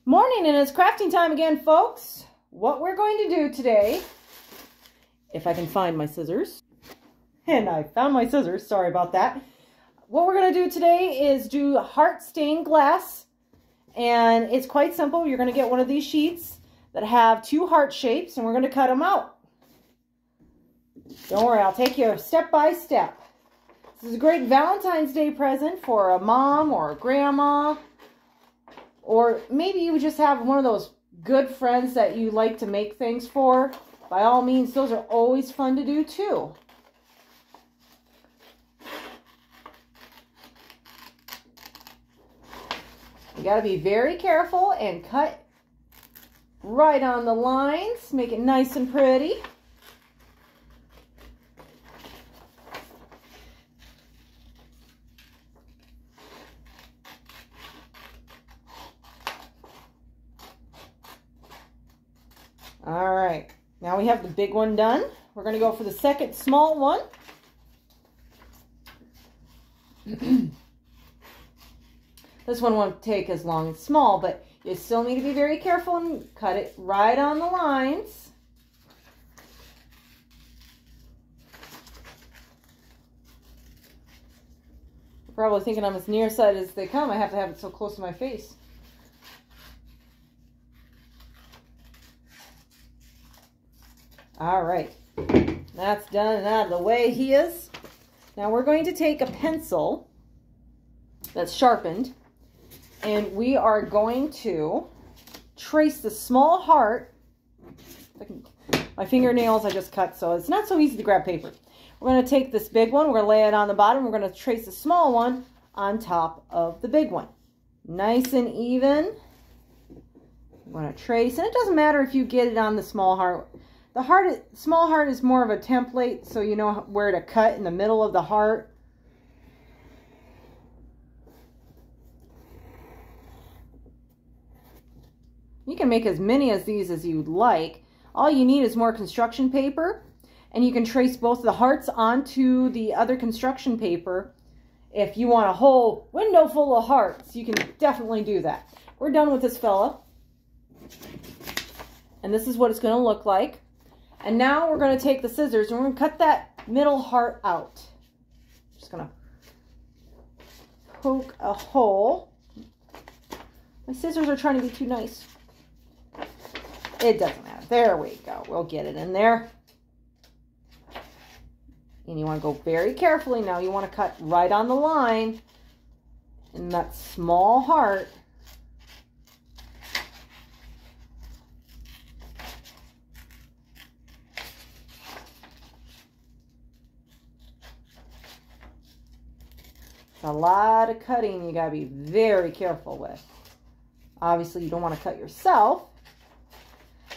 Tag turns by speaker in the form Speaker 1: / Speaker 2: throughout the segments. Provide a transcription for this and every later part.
Speaker 1: Morning, and it's crafting time again, folks. What we're going to do today, if I can find my scissors, and I found my scissors, sorry about that. What we're going to do today is do heart stained glass, and it's quite simple. You're going to get one of these sheets that have two heart shapes, and we're going to cut them out. Don't worry, I'll take you step by step. This is a great Valentine's Day present for a mom or a grandma. Or maybe you just have one of those good friends that you like to make things for. By all means, those are always fun to do too. You got to be very careful and cut right on the lines. Make it nice and pretty. All right, now we have the big one done. We're going to go for the second small one. This one won't take as long as small, but you still need to be very careful and cut it right on the lines. You're probably thinking I'm as nearsighted as they come. I have to have it so close to my face. All right, that's done and out of the way he is. Now we're going to take a pencil that's sharpened, and we are going to trace the small heart. My fingernails I just cut, so it's not so easy to grab paper. We're going to take this big one, we're going to lay it on the bottom, we're going to trace the small one on top of the big one. Nice and even. I'm going to trace, and it doesn't matter if you get it on the small heart. The small heart is more of a template, so you know where to cut in the middle of the heart. You can make as many of these as you'd like. All you need is more construction paper, and you can trace both the hearts onto the other construction paper. If you want a whole window full of hearts, you can definitely do that. We're done with this fella. And this is what it's going to look like. And now we're going to take the scissors and we're going to cut that middle heart out. Just going to poke a hole. My scissors are trying to be too nice. It doesn't matter. There we go. We'll get it in there. And you want to go very carefully. Now you want to cut right on the line in that small heart. A lot of cutting you gotta be very careful with. Obviously you don't want to cut yourself.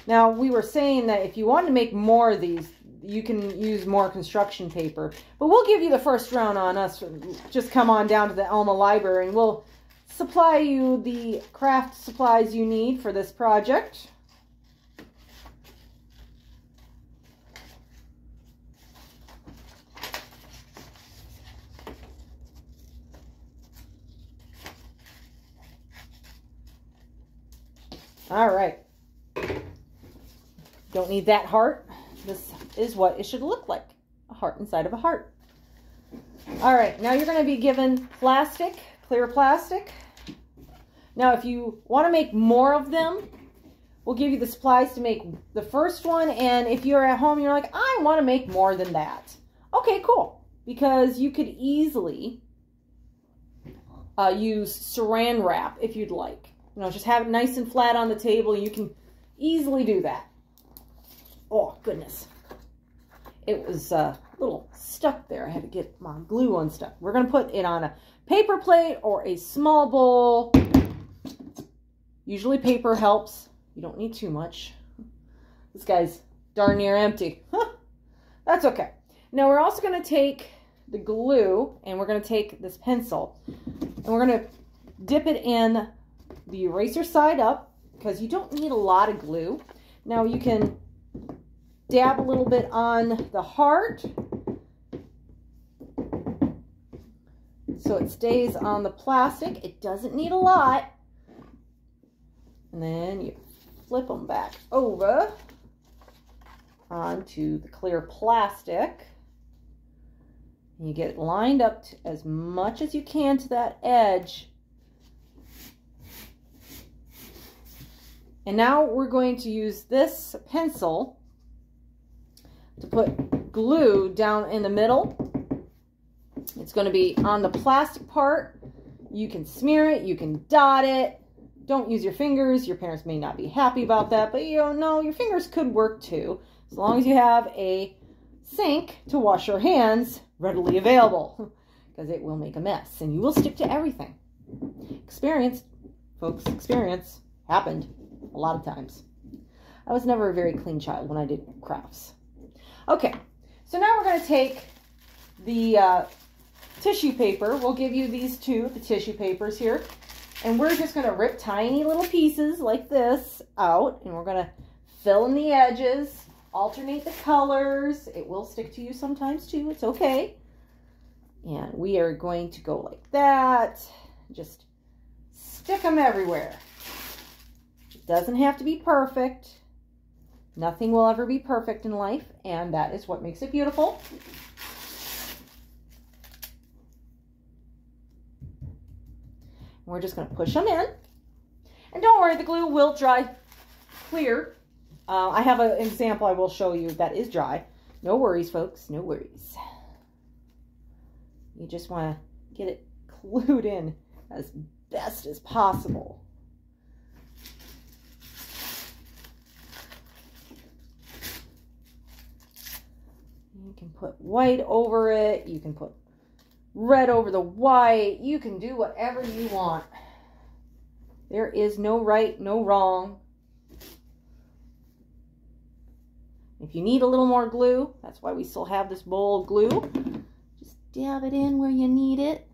Speaker 1: Now we were saying that if you want to make more of these, you can use more construction paper, but we'll give you the first round on us. Just come on down to the Elma Library and we'll supply you the craft supplies you need for this project. All right. Don't need that heart. This is what it should look like. A heart inside of a heart. All right. Now you're going to be given plastic, clear plastic. Now if you want to make more of them, we'll give you the supplies to make the first one. And if you're at home, you're like, I want to make more than that. Okay, cool. Because you could easily use saran wrap if you'd like. You know, just have it nice and flat on the table. You can easily do that. Oh, goodness. It was a little stuck there. I had to get my glue unstuck. We're going to put it on a paper plate or a small bowl. Usually paper helps. You don't need too much. This guy's darn near empty. That's okay. Now we're also going to take the glue and we're going to take this pencil and we're going to dip it in the eraser side up because you don't need a lot of glue. Now you can dab a little bit on the heart so it stays on the plastic. It doesn't need a lot. And then you flip them back over onto the clear plastic. And you get it lined up to as much as you can to that edge. And now we're going to use this pencil to put glue down in the middle. It's going to be on the plastic part. You can smear it, you can dot it. Don't use your fingers. Your parents may not be happy about that, but you don't know, your fingers could work too. As long as you have a sink to wash your hands readily available, because it will make a mess and you will stick to everything. Experience, folks, experience. Happened a lot of times. I was never a very clean child when I did crafts. Okay, so now we're going to take the tissue paper. We'll give you these two, the tissue papers here. And we're just going to rip tiny little pieces like this out. And we're going to fill in the edges, alternate the colors. It will stick to you sometimes too. It's okay. And we are going to go like that. Just stick them everywhere. It doesn't have to be perfect. Nothing will ever be perfect in life. And that is what makes it beautiful. We're just going to push them in. And don't worry, the glue will dry clear. I have an example I will show you that is dry. No worries, folks. No worries. You just want to get it glued in as best as possible. You can put white over it. You can put red over the white. You can do whatever you want. There is no right, no wrong. If you need a little more glue, that's why we still have this bowl of glue. Just dab it in where you need it.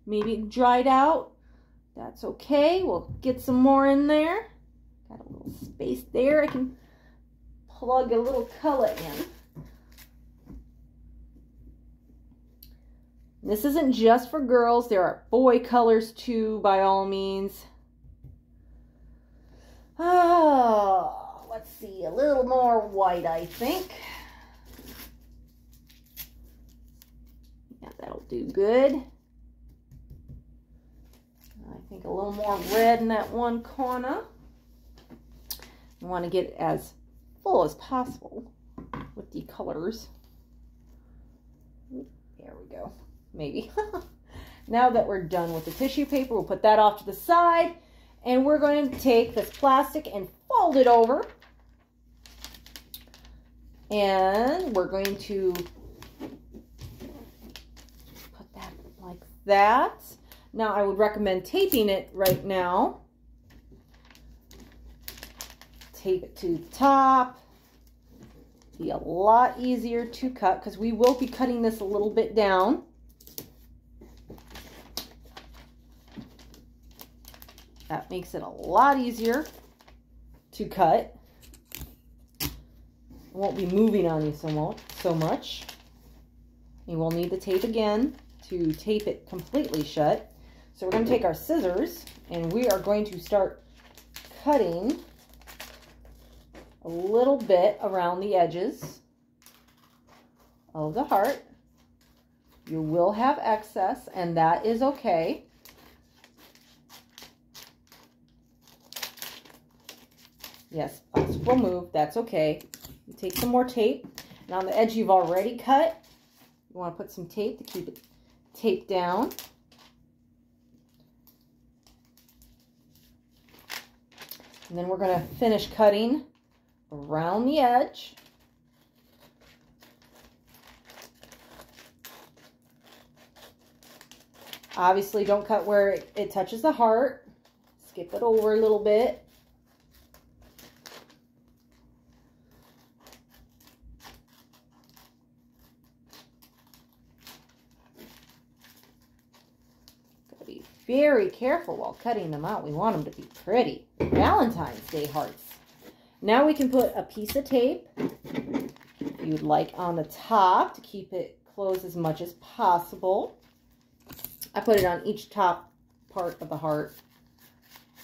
Speaker 1: Maybe it dried out. That's okay. We'll get some more in there. Got a little space there. I can plug a little color in. This isn't just for girls. There are boy colors too, by all means. Oh, let's see. A little more white, I think. Yeah, that'll do good. I think a little more red in that one corner. You want to get it as full as possible with the colors. There we go. Maybe. Now that we're done with the tissue paper, we'll put that off to the side, and we're going to take this plastic and fold it over, and we're going to put that like that. Now I would recommend taping it right now. Tape it to the top. Be a lot easier to cut because we will be cutting this a little bit down. That makes it a lot easier to cut. It won't be moving on you so much. You will need the tape again to tape it completely shut. So we're going to take our scissors and we are going to start cutting a little bit around the edges of the heart. You will have excess, and that is okay. Yes, plastic will move. That's okay. You take some more tape. And on the edge you've already cut, you want to put some tape to keep it taped down. And then we're going to finish cutting around the edge. Obviously, don't cut where it touches the heart. Skip it over a little bit. Gotta be very careful while cutting them out. We want them to be pretty. Valentine's Day hearts. Now we can put a piece of tape, if you'd like, on the top to keep it closed as much as possible. I put it on each top part of the heart,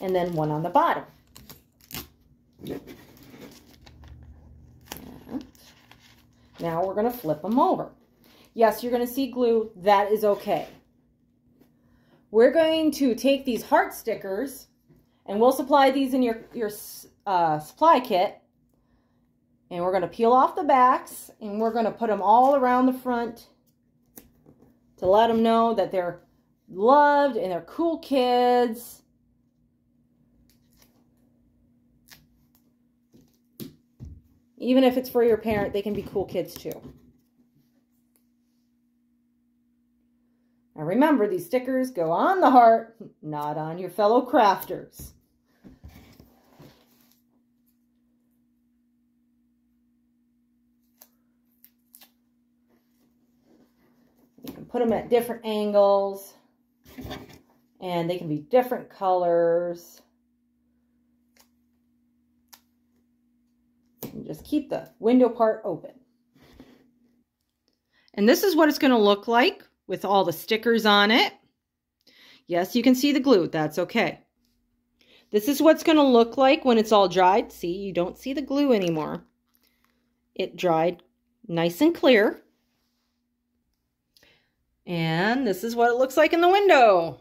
Speaker 1: and then one on the bottom. Now we're going to flip them over. Yes, you're going to see glue. That is okay. We're going to take these heart stickers, and we'll supply these in your supply kit. And we're going to peel off the backs, and we're going to put them all around the front to let them know that they're loved and they're cool kids. Even if it's for your parent, they can be cool kids too. Now remember, these stickers go on the heart, not on your fellow crafters. You can put them at different angles, and they can be different colors. And just keep the window part open. And this is what it's going to look like with all the stickers on it. Yes, you can see the glue. That's okay. This is what's going to look like when it's all dried. See, you don't see the glue anymore. It dried nice and clear. And this is what it looks like in the window.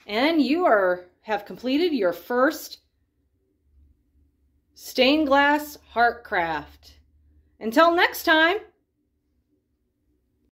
Speaker 1: And you have completed your first stained glass heart craft. Until next time.